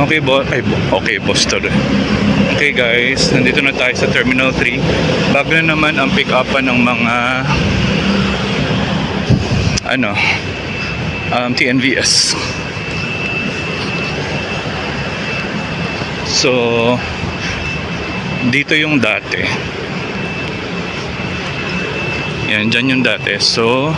Okay, boss tuloy. Okay guys, nandito na tayo sa Terminal 3. Bago na naman ang pick-upan ng mga TNVS. So, dito yung dati. Yan, dyan yung dati. So,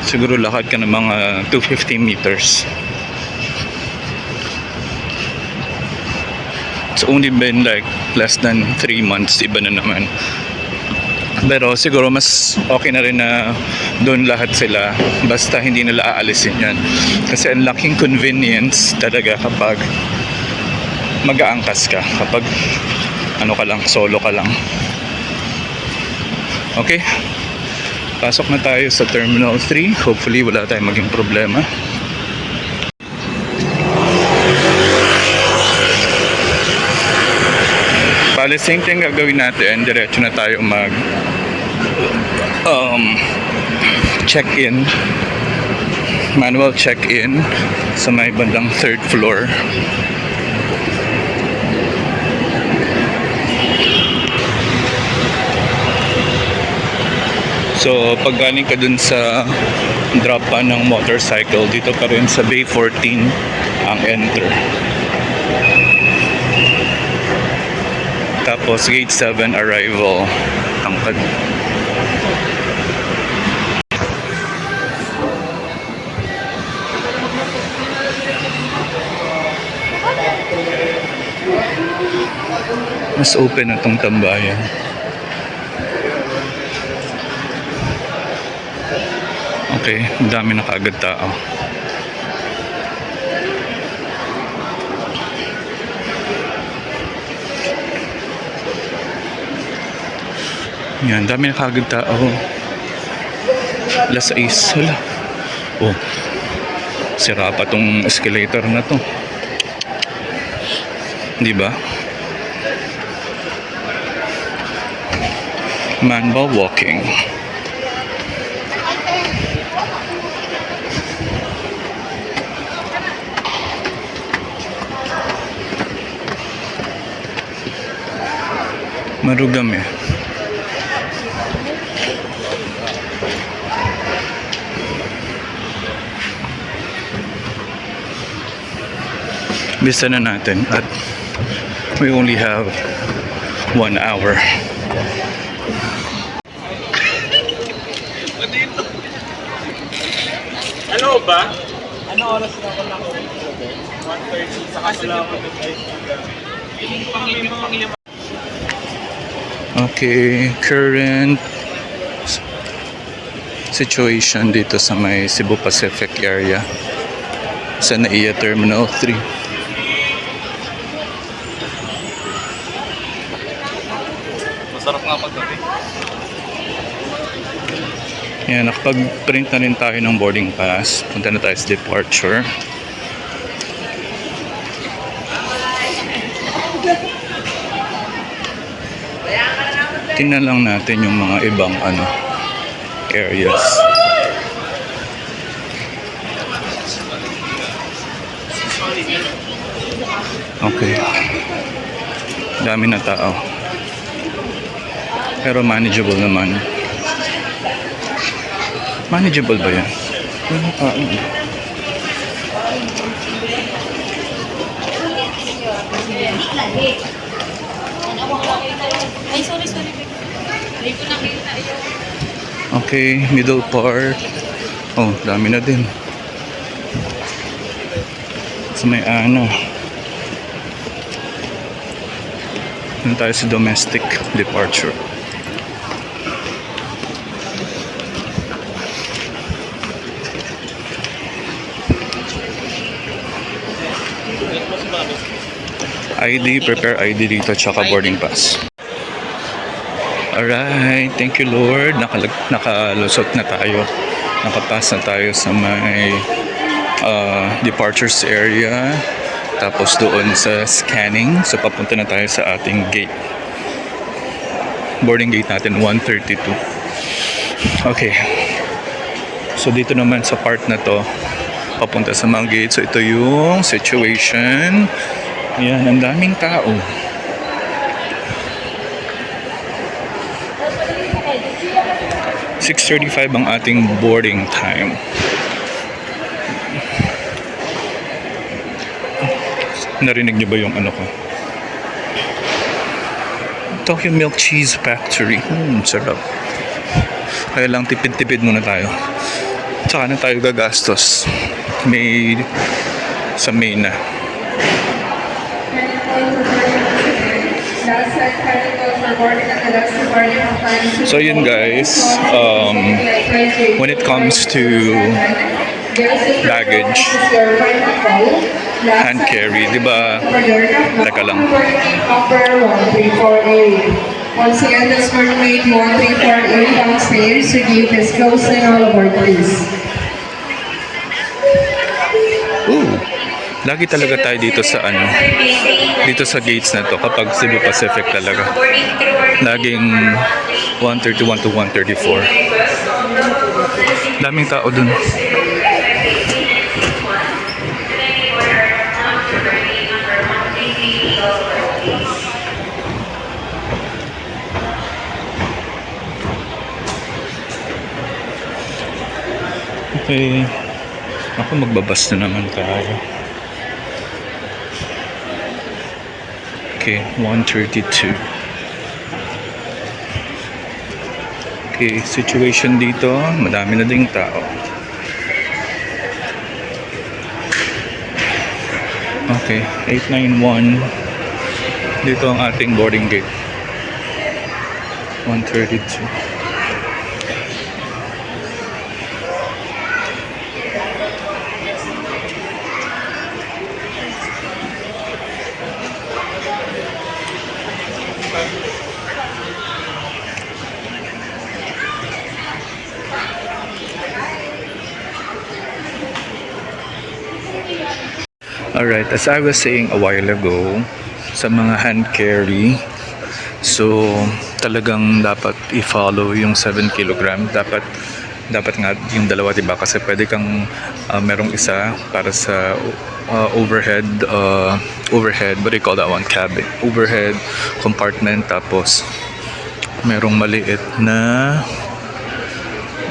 siguro lakad ka ng mga 250 meters. It's only been like less than 3 months, iba na naman. Pero siguro mas okay na rin na doon lahat sila, basta hindi nila aalisin yan. Kasi ang laking convenience talaga kapag mag-aangkas ka, kapag solo ka lang. Okay, pasok na tayo sa Terminal 3. Hopefully wala tayong maging problema. Bale, same thing gagawin natin. Diretso na tayo mag check-in, manual check-in sa may bandang 3rd floor. So pag galing ka dun sa drop pa ng motorcycle, dito pa rin sa Bay 14 ang enter. Tapos gate 7 arrival tangkad. Mas open na tong tambayan. Okay, dami na kaagad tao. Yan, dami na kaagad tao. Alas 6. Hala. Oh, sira pa tong escalator na to. Diba? Manba walking. Marugam eh. Bisa na natin at we only have 1 hour. Ano ba? Ano oras na ako lang? 1:30 sa kasalaman ko ay Okay, current situation dito sa may Cebu Pacific area sa NAIA Terminal 3. masarap nga paggabi. Yan, nakapag-print na rin tayo ng boarding pass. Punta na tayo sa departure. Tingnan lang natin yung mga ibang areas. Okay. Dami na tao. Pero manageable naman. Manageable ba yan? Ay, sorry. Okay, middle part. Oh, dami na din. So may Doon tayo sa domestic departure. ID, prepare ID dito tsaka boarding pass. Alright, thank you Lord. Nakalusot na tayo. Nakapass na tayo sa may departures area. Tapos doon sa scanning. So papunta na tayo sa ating gate. Boarding gate natin 132. Okay. So dito naman sa part na to, papunta sa mga gate. So ito yung situation. Yan, ang daming tao. "6:35 ang ating boarding time." Narinig niyo ba yung ano ko? Tokyo Milk Cheese Factory. Sarap. Kaya lang tipid-tipid muna tayo. Tsaka na tayo gagastos. Sa May na. So yun guys, when it comes to baggage, hand carry, di ba? Teka lang. Once again, this coordinate 1348 downstairs. So give this close and all aboard, please. Lagi talaga tayo dito sa dito sa gates na to kapag Cebu Pacific talaga. Laging 131 to 134. Daming tao dun. Okay. Ako magbabas na naman tayo. Okay, 132. Okay, situation dito, madami na ding tao. Okay, 891. Dito ang ating boarding gate. 132. Alright, as I was saying a while ago, sa mga hand carry, so talagang dapat i-follow yung 7 kilogram. Dapat nga yung dalawa, diba? Kasi pwede kang merong isa para sa overhead, what do you call that one? Cabin. Overhead compartment, tapos merong maliit na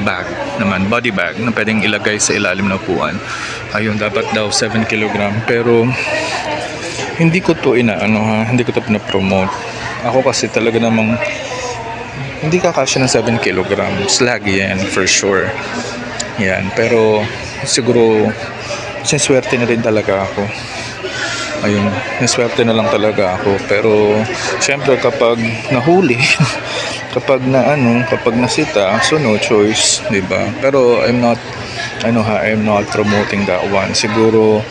bag naman, body bag na pwedeng ilagay sa ilalim ng upuan. Ayun, dapat daw 7 kilogram. Pero hindi ko to hindi ko to pina-promote. Ako kasi talaga namang hindi kakasya ng 7 kilograms. Lagi yan, for sure. Yan, pero siguro sinswerte na rin talaga ako. Ayun, sinswerte na lang talaga ako. Pero syempre kapag nahuli kapag nasita, so no choice, 'di ba? Pero I'm not promoting that one. Siguro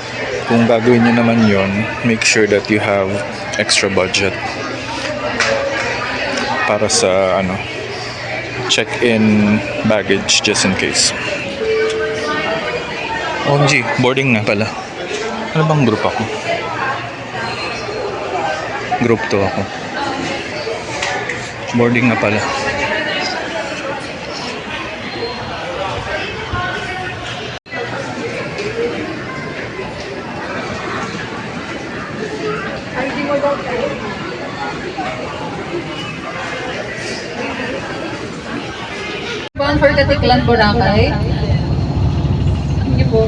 kung gagawin niyo naman 'yon, make sure that you have extra budget para sa check-in baggage just in case. OMG, boarding nga pala. Ano bang group ako? Group 2 ako. Boarding na pala. For Katiklan, Boracay. Sige po.